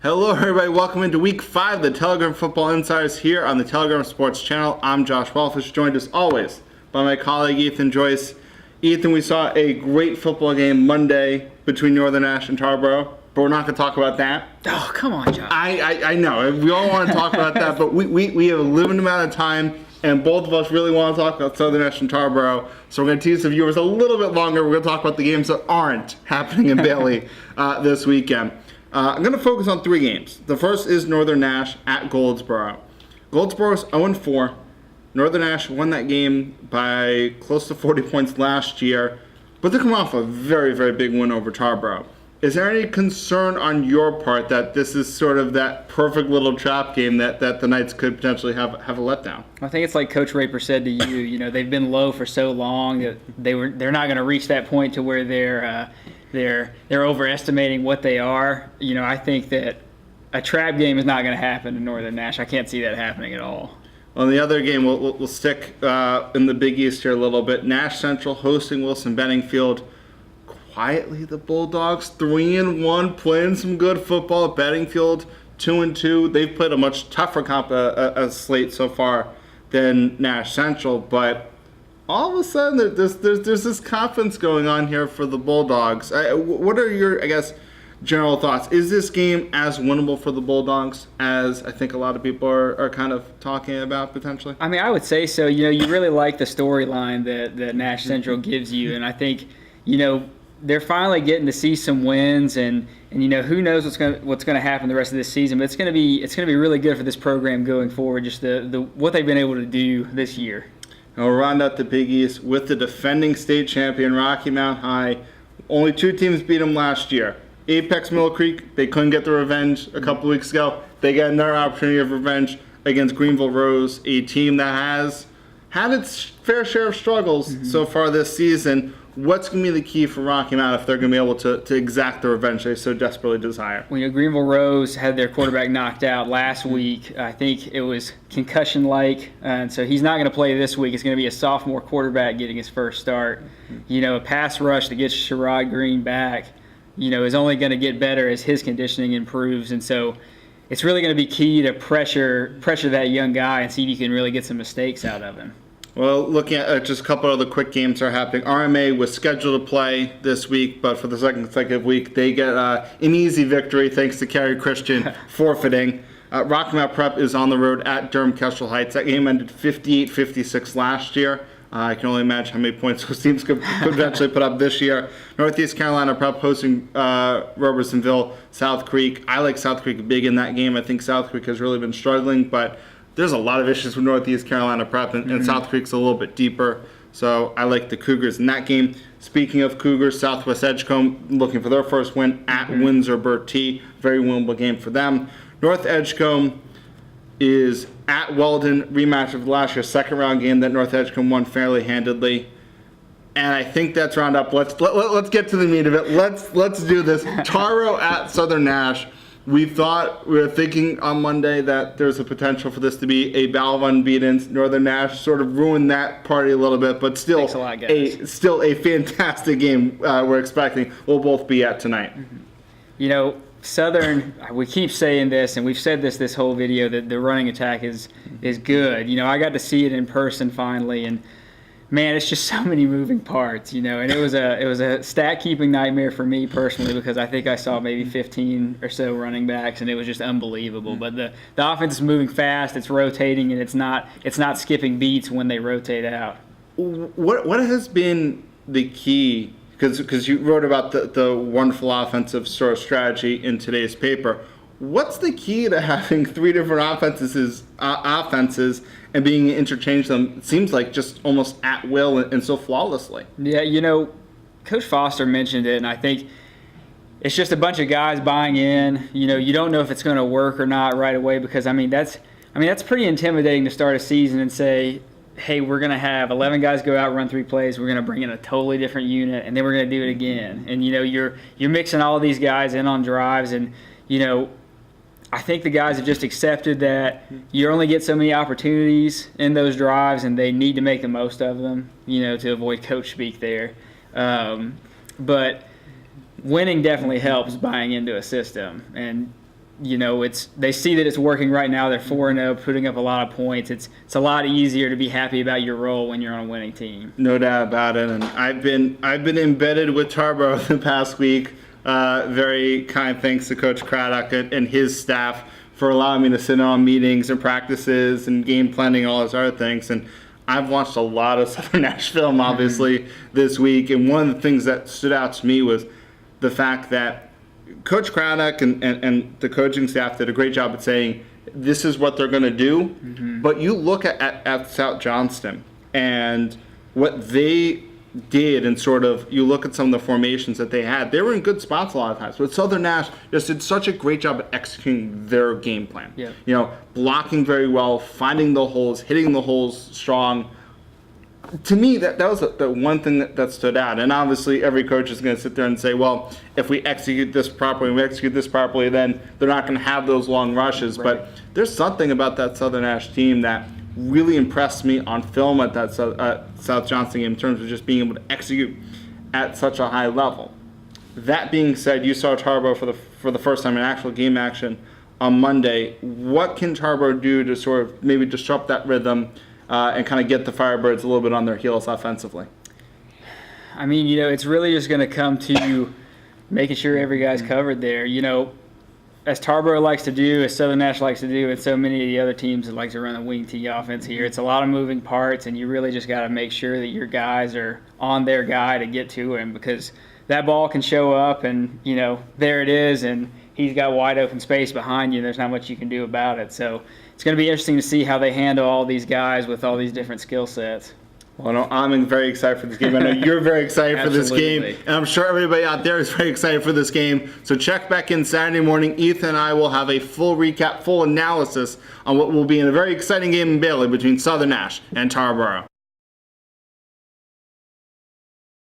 Hello everybody, welcome into week 5 of the Telegram Football Insiders here on the Telegram Sports Channel. I'm Josh Wellfish, joined as always by my colleague Ethan Joyce. Ethan, we saw a great football game Monday between Northern Ash and Tarboro, but we're not going to talk about that. Oh, come on, Josh. I know, we all want to talk about that, but we have a limited amount of time, and both of us really want to talk about Southern Ash and Tarboro, so we're going to tease the viewers a little bit longer. We're going to talk about the games that aren't happening in Bailey this weekend. I'm going to focus on 3 games. The first is Northern Ash at Goldsboro. Goldsboro's 0-4. Northern Ash won that game by close to 40 points last year, but they're coming off a very, very big win over Tarboro. Is there any concern on your part that this is sort of that perfect little trap game that the Knights could potentially have a letdown? I think it's like Coach Raper said to you. You know, they've been low for so long that they're not going to reach that point to where they're overestimating what they are. You know, I think that a trap game is not going to happen in Northern Nash. I can't see that happening at all. On the other game, we'll stick in the Big East here a little bit. Nash Central hosting Wilson Benningfield. Quietly, the Bulldogs 3-1, playing some good football. Benningfield 2-2. They've played a much tougher slate so far than Nash Central, but all of a sudden, there's this confidence going on here for the Bulldogs. What are your, general thoughts? Is this game as winnable for the Bulldogs as I think a lot of people are kind of talking about potentially? I mean, I would say so. You know, you really like the storyline that Nash Central gives you, and I think, you know, they're finally getting to see some wins, and you know, who knows what's going to happen the rest of this season. But it's going to be really good for this program going forward. Just the what they've been able to do this year. And we'll round out the Big East with the defending state champion Rocky Mount High. Only 2 teams beat them last year. Apex Mill Creek, they couldn't get the revenge a couple weeks ago. They got another opportunity of revenge against Greenville Rose, a team that has had its fair share of struggles so far this season. What's going to be the key for Rocky Mount if they're going to be able to exact the revenge they so desperately desire? Well, you know, Greenville Rose had their quarterback knocked out last week. I think it was concussion-like, and so he's not going to play this week. It's going to be a sophomore quarterback getting his first start. You know, a pass rush that gets Sherrod Green back, you know, is only going to get better as his conditioning improves, and so it's really going to be key to pressure that young guy and see if you can really get some mistakes out of him. Well, looking at just a couple other quick games that are happening. RMA was scheduled to play this week, but for the second consecutive week, they get an easy victory thanks to Cary Christian forfeiting. Rocky Mount Prep is on the road at Durham-Kestrel Heights. That game ended 58-56 last year. I can only imagine how many points those teams could potentially put up this year. Northeast Carolina Prep hosting Robersonville, South Creek. I like South Creek big in that game. I think South Creek has really been struggling, but there's a lot of issues with Northeast Carolina Prep, and South Creek's a little bit deeper. So I like the Cougars in that game. Speaking of Cougars, Southwest Edgecombe looking for their first win at Windsor-Bertie. Very winnable game for them. North Edgecombe is at Weldon, rematch of last year's second-round game that North Edgecombe won fairly handedly. And I think that's round up. Let's get to the meat of it. Let's do this. Taro at Southern Nash. We were thinking on Monday that there's a potential for this to be a battle of unbeatens. Northern Nash sort of ruined that party a little bit, but still a fantastic game we're expecting. We'll both be at tonight. You know, Southern, we keep saying this, and we've said this whole video, that the running attack is good. You know, I got to see it in person finally, and man, it's just so many moving parts, you know, and it was a stat keeping nightmare for me personally, because I think I saw maybe 15 or so running backs, and it was just unbelievable. But the offense is moving fast, it's rotating, and it's not skipping beats when they rotate out. What has been the key? Because you wrote about the wonderful offensive sort of strategy in today's paper. What's the key to having 3 different offenses and being interchange them? It seems like just almost at will and so flawlessly. Yeah, you know, Coach Foster mentioned it, and I think it's just a bunch of guys buying in. You know, you don't know if it's going to work or not right away, because that's pretty intimidating to start a season and say, hey, we're going to have 11 guys go out, run 3 plays. We're going to bring in a totally different unit, and then we're going to do it again. And you know, you're mixing all of these guys in on drives, and you know, I think the guys have just accepted that you only get so many opportunities in those drives, and they need to make the most of them, you know, to avoid coach speak there. But winning definitely helps buying into a system. And they see that it's working right now. They're 4-0, putting up a lot of points. It's a lot easier to be happy about your role when you're on a winning team. No doubt about it. And I've been embedded with Tarboro the past week. Very kind thanks to Coach Craddock and his staff for allowing me to sit in on meetings and practices and game planning and all those other things. And I've watched a lot of Southern Nash film, obviously, this week. And one of the things that stood out to me was the fact that Coach Craddock and the coaching staff did a great job at saying, this is what they're going to do. But you look at South Johnston and what they did, and sort of you look at some of the formations that they had, they were in good spots a lot of times. But Southern Nash just did such a great job at executing their game plan. Yeah. Blocking very well, finding the holes, hitting the holes strong. To me, that was the one thing that stood out. And obviously, every coach is going to sit there and say, well, if we execute this properly, then they're not going to have those long rushes. Right. But there's something about that Southern Nash team that really impressed me on film at that South Johnston game in terms of just being able to execute at such a high level. That being said, you saw Tarboro for the first time in actual game action on Monday. What can Tarboro do to sort of maybe disrupt that rhythm and kind of get the Firebirds a little bit on their heels offensively? I mean, it's really just going to come to making sure every guy's covered there. As Tarboro likes to do, as Southern Nash likes to do, and so many of the other teams that like to run the wing tee offense here, it's a lot of moving parts, and you really just got to make sure that your guys are on their guy to get to him, because that ball can show up and, there it is, and he's got wide open space behind you, and there's not much you can do about it. So it's going to be interesting to see how they handle all these guys with all these different skill sets. Well, no, I'm very excited for this game. I know you're very excited for this game. Absolutely. And I'm sure everybody out there is very excited for this game. So check back in Saturday morning. Ethan and I will have a full recap, full analysis on what will be in a very exciting game in Bailey between Southern Nash and Tarboro.